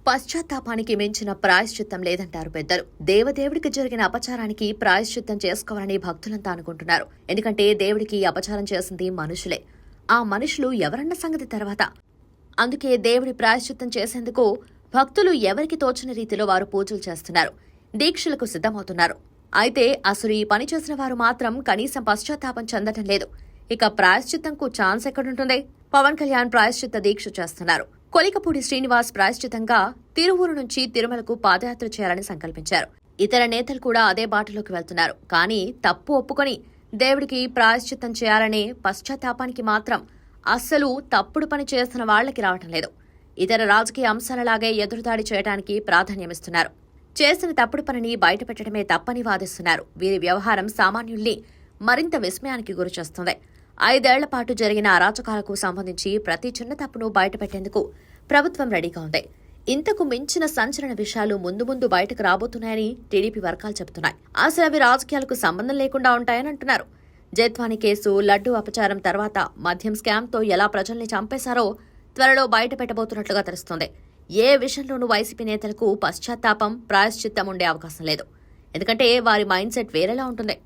పశ్చాత్తాపానికి మించిన ప్రాయశ్చిత్తం లేదంటారు పెద్దలు. దేవదేవుడికి జరిగిన అపచారానికి ప్రాయశ్చిత్తం చేసుకోవాలని భక్తులంతా అనుకుంటున్నారు. ఎందుకంటే దేవుడికి అపచారం చేసింది మనుషులే. ఆ మనుషులు ఎవరన్న సంగతి తర్వాత. అందుకే దేవుడి ప్రాయశ్చిత్తం చేసేందుకు భక్తులు ఎవరికి తోచిన రీతిలో వారు పూజలు చేస్తున్నారు, దీక్షలకు సిద్ధమవుతున్నారు. అయితే అసలు ఈ పని చేసిన వారు మాత్రం కనీసం పశ్చాత్తాపం చెందటం లేదు. ఇక ప్రాయశ్చిత్తంకు ఛాన్స్ ఎక్కడుంటుంది? పవన్ కళ్యాణ్ ప్రాయశ్చిత్త దీక్ష చేస్తున్నారు. కొలికపూడి శ్రీనివాస్ ప్రాయశ్చితంగా తిరువూరు నుంచి తిరుమలకు పాదయాత్ర చేయాలని సంకల్పించారు. ఇతర నేతలు కూడా అదే బాటలోకి వెళ్తున్నారు. కానీ తప్పు ఒప్పుకొని దేవుడికి ప్రాయశ్చిత్తం చేయాలనే పశ్చాత్తాపానికి మాత్రం అస్సలు తప్పుడు పని చేస్తున్న వాళ్లకి రావటం లేదు. ఇతర రాజకీయ అంశాలలాగే ఎదురుదాడి చేయడానికి ప్రాధాన్యమిస్తున్నారు. చేసిన తప్పుడు పనిని బయటపెట్టడమే తప్పని వాదిస్తున్నారు. వీరి వ్యవహారం సామాన్యుల్ని మరింత విస్మయానికి గురిచేస్తుంది. 5 ఏళ్ల పాటు జరిగిన అరాచకాలకు సంబంధించి ప్రతి చిన్న తప్పును బయటపెట్టేందుకు ప్రభుత్వం రెడీగా ఉంది. ఇంతకు మించిన సంచలన విషయాలు ముందు ముందు బయటకు రాబోతున్నాయని టీడీపీ వర్గాలు చెబుతున్నాయి. అసలు అవి రాజకీయాలకు సంబంధం లేకుండా ఉంటాయని అంటున్నారు. జైత్వాని కేసు, లడ్డూ అపచారం తర్వాత మద్యం స్కామ్తో ఎలా ప్రజల్ని చంపేశారో త్వరలో బయట పెట్టబోతున్నట్లుగా తెలుస్తోంది. ఏ విషయంలోనూ వైసీపీ నేతలకు పశ్చాత్తాపం, ప్రాయశ్చిత్తం ఉండే అవకాశం లేదు. ఎందుకంటే వారి మైండ్ సెట్ వేరేలా ఉంటుంది.